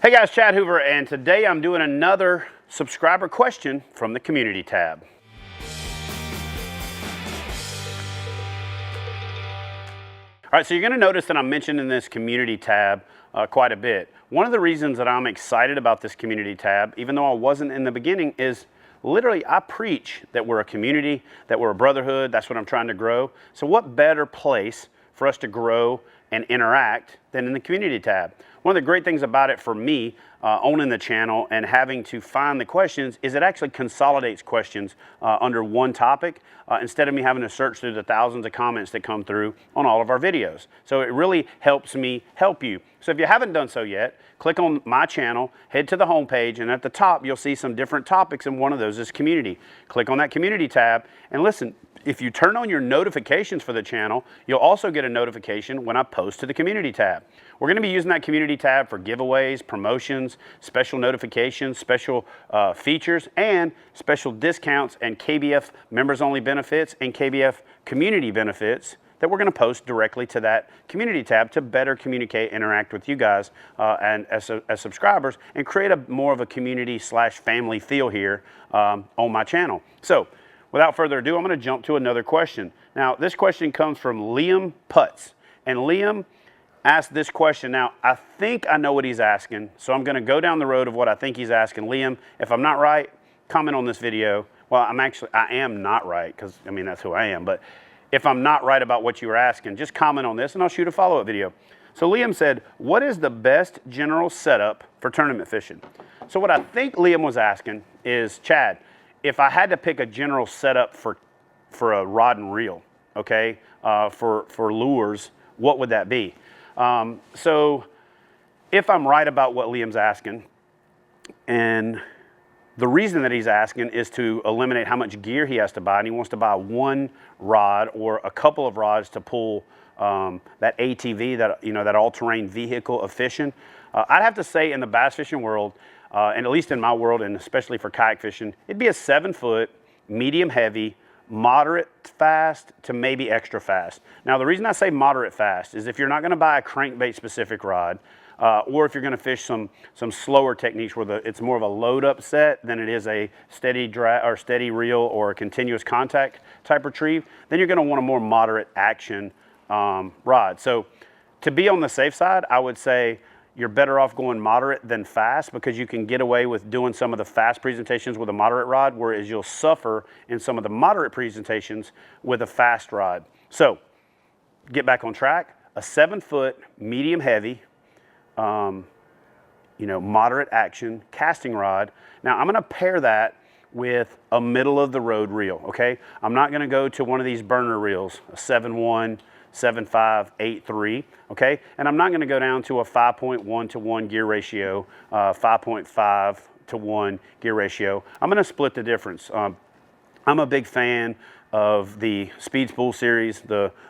Hey guys, Chad Hoover, and today I'm doing another subscriber question from the community tab. All right, so you're going to notice that I'm mentioning this community tab quite a bit. One of the reasons that I'm excited about this community tab, even though I wasn't in the beginning, is literally I preach that we're a community, that we're a brotherhood. That's what I'm trying to grow. So what better place for us to grow and interact than in the community tab? One of the great things about it for me, owning the channel and having to find the questions, is it actually consolidates questions under one topic instead of me having to search through the thousands of comments that come through on all of our videos. So it really helps me help you. So if you haven't done so yet, click on my channel, head to the homepage, and at the top you'll see some different topics, and one of those is community. Click on that community tab, and listen, if you turn on your notifications for the channel, you'll also get a notification when I post to the community tab. We're going to be using that community tab for giveaways, promotions, special notifications, special features, and special discounts and KBF members only benefits and KBF community benefits that we're going to post directly to that community tab to better communicate, interact with you guys and as subscribers, and create more of a community / family feel here on my channel. So without further ado, I'm going to jump to another question. Now, this question comes from Liam Putz, and Liam asked this question. Now, I think I know what he's asking, so I'm going to go down the road of what I think he's asking. Liam, if I'm not right, comment on this video. Well, I am not right, because, I mean, that's who I am, but if I'm not right about what you were asking, just comment on this, and I'll shoot a follow-up video. So Liam said, what is the best general setup for tournament fishing? So what I think Liam was asking is, Chad, if I had to pick a general setup for a rod and reel, okay, for lures, what would that be? So if I'm right about what Liam's asking, and the reason that he's asking is to eliminate how much gear he has to buy, and he wants to buy one rod or a couple of rods to pull that ATV, that all-terrain vehicle of fishing. I'd have to say in the bass fishing world, and at least in my world, and especially for kayak fishing, it'd be a 7-foot, medium heavy, moderate fast to maybe extra fast. Now, the reason I say moderate fast is if you're not going to buy a crankbait specific rod, or if you're going to fish some slower techniques where it's more of a load up set than it is a steady drag or steady reel or a continuous contact type retrieve, then you're going to want a more moderate action rod. So to be on the safe side, I would say you're better off going moderate than fast, because you can get away with doing some of the fast presentations with a moderate rod, whereas you'll suffer in some of the moderate presentations with a fast rod. So get back on track, a 7-foot medium heavy, moderate action casting rod. Now I'm going to pair that with a middle of the road reel. Okay. I'm not going to go to one of these burner reels, a 7.1, 7.5, 8.3, okay? And I'm not going to go down to a 5.1 to 1 gear ratio, 5.5 to 1 gear ratio. I'm going to split the difference. I'm a big fan of the Speed Spool series,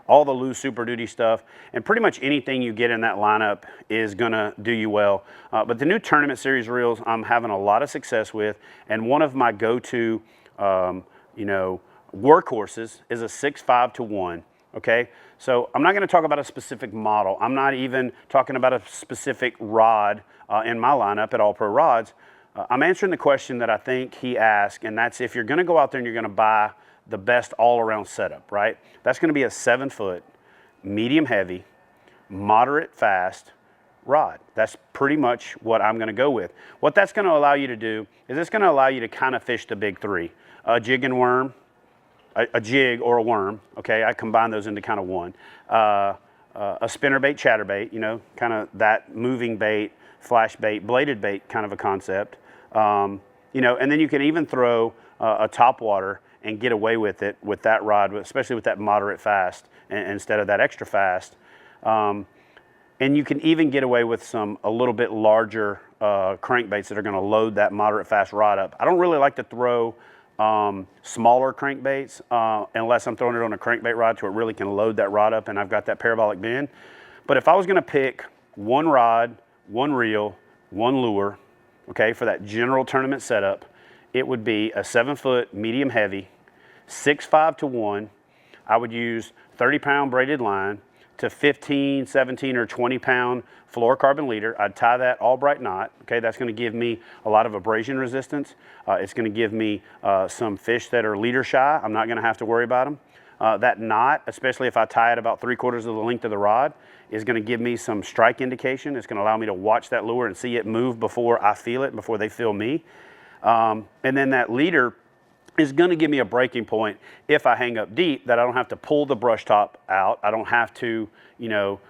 all the loose Super Duty stuff, and pretty much anything you get in that lineup is going to do you well. But the new Tournament Series reels I'm having a lot of success with, and one of my go-to, workhorses is a 6.5 to 1. Okay, so I'm not going to talk about a specific model. I'm not even talking about a specific rod in my lineup at All Pro Rods. I'm answering the question that I think he asked, and that's if you're going to go out there and you're going to buy the best all-around setup, right? That's going to be a 7-foot, medium heavy, moderate fast rod. That's pretty much what I'm going to go with. What that's going to allow you to do is it's going to allow you to kind of fish the big three, a jig and worm, a jig or a worm, okay, I combine those into kind of one. A spinnerbait, chatterbait, kind of that moving bait, flash bait, bladed bait kind of a concept. And then you can even throw a topwater and get away with it with that rod, especially with that moderate fast instead of that extra fast. And you can even get away with a little bit larger crankbaits that are going to load that moderate fast rod up. I don't really like to throw smaller crankbaits unless I'm throwing it on a crankbait rod to it really can load that rod up and I've got that parabolic bend. But if I was going to pick one rod, one reel, one lure, okay, for that general tournament setup, it would be a 7-foot medium heavy, 6.5 to 1. I would use 30-pound braided line, to 15, 17, or 20-pound fluorocarbon leader. I'd tie that all bright knot. Okay, that's going to give me a lot of abrasion resistance. It's going to give me some fish that are leader shy. I'm not going to have to worry about them. That knot, especially if I tie it about 3/4 of the length of the rod, is going to give me some strike indication. It's going to allow me to watch that lure and see it move before I feel it, before they feel me. And then that leader is going to give me a breaking point if I hang up deep, that I don't have to pull the brush top out. I don't have to, you know,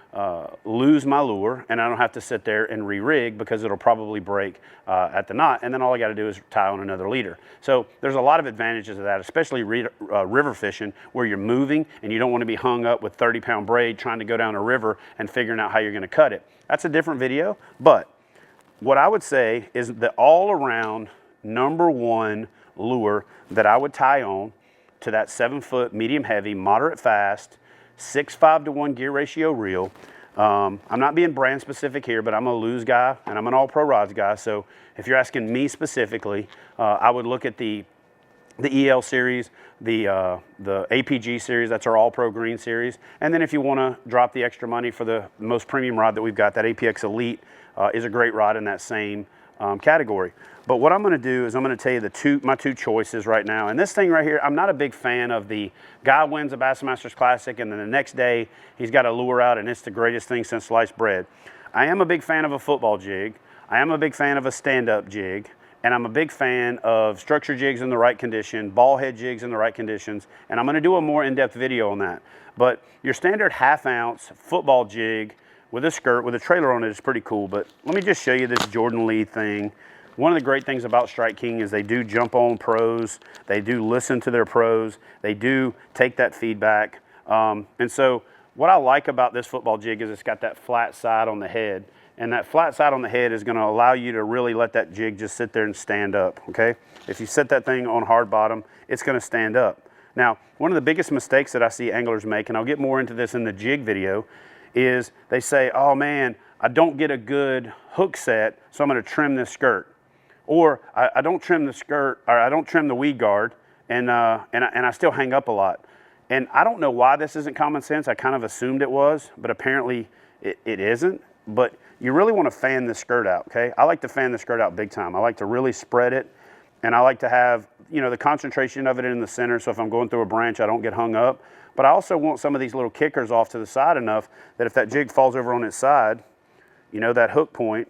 lose my lure, and I don't have to sit there and re-rig because it'll probably break at the knot. And then all I got to do is tie on another leader. So there's a lot of advantages of that, especially river fishing, where you're moving and you don't want to be hung up with 30-pound braid trying to go down a river and figuring out how you're going to cut it. That's a different video. But what I would say is the all-around #1 lure that I would tie on to that 7-foot medium heavy, moderate fast, 6.5 to 1 gear ratio reel. I'm not being brand specific here, but I'm a Lew's guy and I'm an all pro rods guy. So if you're asking me specifically, I would look at the EL series, the APG series, that's our all pro green series. And then if you want to drop the extra money for the most premium rod that we've got, that APX Elite is a great rod in that same category. But what I'm going to do is I'm going to tell you my two choices right now. And this thing right here, I'm not a big fan of the guy wins a Bassmasters Classic and then the next day he's got a lure out and it's the greatest thing since sliced bread. I am a big fan of a football jig. I am a big fan of a stand-up jig. And I'm a big fan of structure jigs in the right condition, ball head jigs in the right conditions. And I'm going to do a more in-depth video on that. But your standard 1/2 ounce football jig with a skirt with a trailer on it is pretty cool. But let me just show you this Jordan Lee thing. One of the great things about Strike King is they do jump on pros. They do listen to their pros. They do take that feedback. And so what I like about this football jig is it's got that flat side on the head. And that flat side on the head is going to allow you to really let that jig just sit there and stand up, okay? If you set that thing on hard bottom, it's going to stand up. Now, one of the biggest mistakes that I see anglers make, and I'll get more into this in the jig video, is they say, oh man, I don't get a good hook set, so I'm going to trim this skirt. Or I don't trim the skirt, or I don't trim the weed guard, and I still hang up a lot. And I don't know why this isn't common sense. I kind of assumed it was, but apparently it isn't. But you really want to fan the skirt out, okay? I like to fan the skirt out big time. I like to really spread it, and I like to have, you know, the concentration of it in the center, so if I'm going through a branch, I don't get hung up. But I also want some of these little kickers off to the side enough that if that jig falls over on its side, you know, that hook point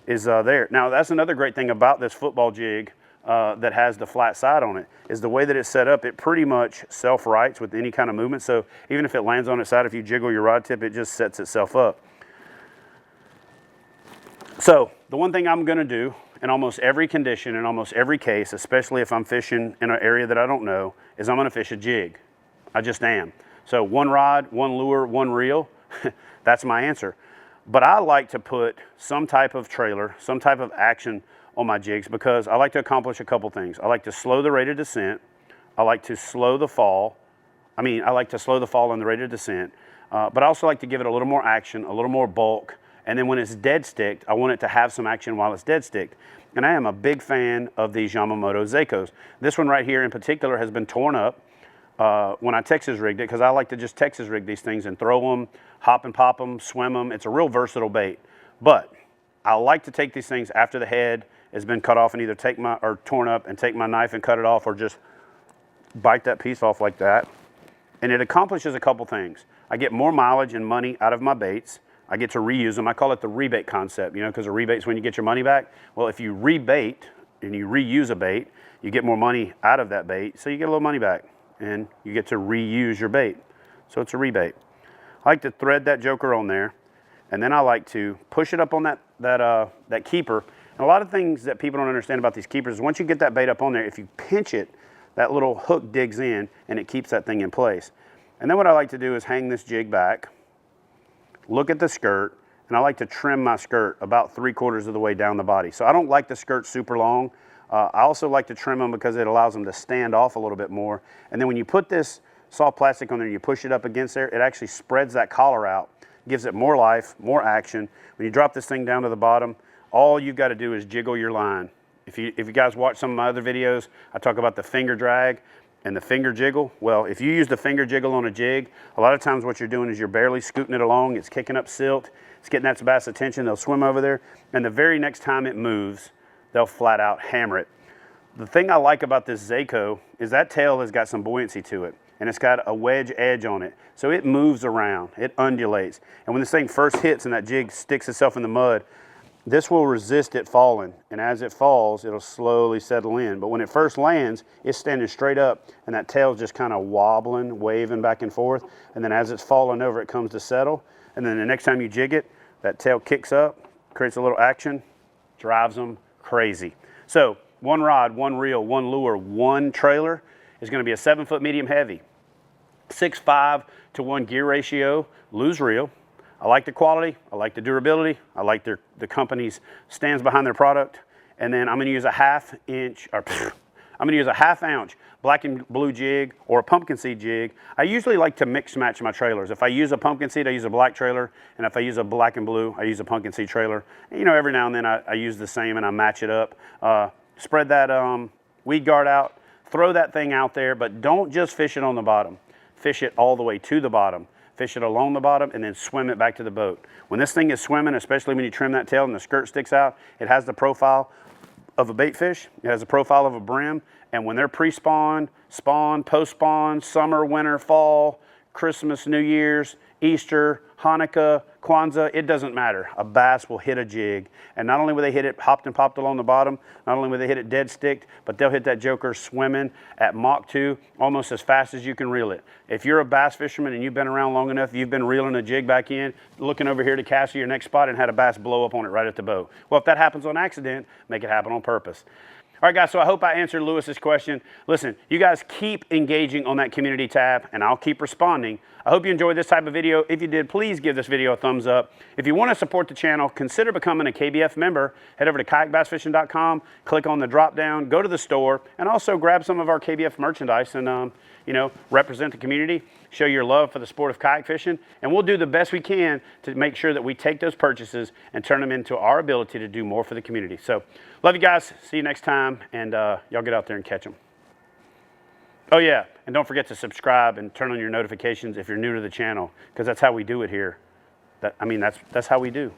is there. Now, that's another great thing about this football jig that has the flat side on it, is the way that it's set up, it pretty much self-rights with any kind of movement. So even if it lands on its side, if you jiggle your rod tip, it just sets itself up. So the one thing I'm going to do in almost every condition, in almost every case, especially if I'm fishing in an area that I don't know, is I'm going to fish a jig. I just am. So one rod, one lure, one reel, that's my answer. But I like to put some type of trailer, some type of action on my jigs because I like to accomplish a couple things. I like to slow the rate of descent. I like to slow the fall. I like to slow the fall on the rate of descent. But I also like to give it a little more action, a little more bulk. And then when it's dead sticked, I want it to have some action while it's dead sticked. And I am a big fan of these Yamamoto Zeikos. This one right here in particular has been torn up when I Texas rigged it, because I like to just Texas rig these things and throw them, hop and pop them, swim them. It's a real versatile bait. But I like to take these things after the head has been cut off and either torn up and take my knife and cut it off, or just bite that piece off like that. And it accomplishes a couple things. I get more mileage and money out of my baits. I get to reuse them. I call it the rebate concept, you know, because a rebate's when you get your money back. Well, if you rebait and you reuse a bait, you get more money out of that bait, so you get a little money back, and you get to reuse your bait. So it's a rebate. I like to thread that joker on there, and then I like to push it up on that keeper. And a lot of things that people don't understand about these keepers is once you get that bait up on there, if you pinch it, that little hook digs in and it keeps that thing in place. And then what I like to do is hang this jig back, look at the skirt, and I like to trim my skirt about 3/4 of the way down the body. So I don't like the skirt super long. I also like to trim them because it allows them to stand off a little bit more. And then when you put this soft plastic on there and you push it up against there, it actually spreads that collar out, gives it more life, more action. When you drop this thing down to the bottom, all you've got to do is jiggle your line. If you guys watch some of my other videos, I talk about the finger drag. and the finger jiggle, well, if you use the finger jiggle on a jig, a lot of times what you're doing is you're barely scooting it along, it's kicking up silt, it's getting that bass attention, they'll swim over there, and the very next time it moves, they'll flat out hammer it. The thing I like about this Zaco is that tail has got some buoyancy to it, and it's got a wedge edge on it, so it moves around, it undulates, and when this thing first hits and that jig sticks itself in the mud, this will resist it falling, and as it falls, it'll slowly settle in. But when it first lands, it's standing straight up, and that tail's just kind of wobbling, waving back and forth, and then as it's falling over, it comes to settle, and then the next time you jig it, that tail kicks up, creates a little action, drives them crazy. So, one rod, one reel, one lure, one trailer is going to be a 7-foot medium heavy, 6.5 to 1 gear ratio, lose reel. I like the quality, I like the durability, I like the company's stands behind their product, and then I'm going to use a I'm going to use a half-ounce black and blue jig or a pumpkin seed jig. I usually like to mix match my trailers. If I use a pumpkin seed, I use a black trailer, and if I use a black and blue, I use a pumpkin seed trailer. And, you know, every now and then I use the same and I match it up. Spread that weed guard out, throw that thing out there, but don't just fish it on the bottom. Fish it all the way to the bottom. Fish it along the bottom and then swim it back to the boat. When this thing is swimming, especially when you trim that tail and the skirt sticks out, it has the profile of a bait fish, it has the profile of a brim, and when they're pre-spawn, spawn, post-spawn, summer, winter, fall, Christmas, New Year's, Easter, Hanukkah, Kwanzaa, it doesn't matter. A bass will hit a jig, and not only will they hit it hopped and popped along the bottom, not only will they hit it dead sticked, but they'll hit that joker swimming at Mach 2 almost as fast as you can reel it. If you're a bass fisherman and you've been around long enough, you've been reeling a jig back in, looking over here to cast your next spot and had a bass blow up on it right at the boat. Well, if that happens on accident, make it happen on purpose. All right, guys, so I hope I answered Lewis's question. Listen, you guys keep engaging on that community tab, and I'll keep responding. I hope you enjoyed this type of video. If you did, please give this video a thumbs up. If you want to support the channel, consider becoming a KBF member. Head over to kayakbassfishing.com, click on the drop down, go to the store, and also grab some of our KBF merchandise and you know, represent the community, show your love for the sport of kayak fishing, and we'll do the best we can to make sure that we take those purchases and turn them into our ability to do more for the community. So, love you guys. See you next time, and y'all get out there and catch them. Oh yeah, and don't forget to subscribe and turn on your notifications if you're new to the channel, because that's how we do it here. That's how we do.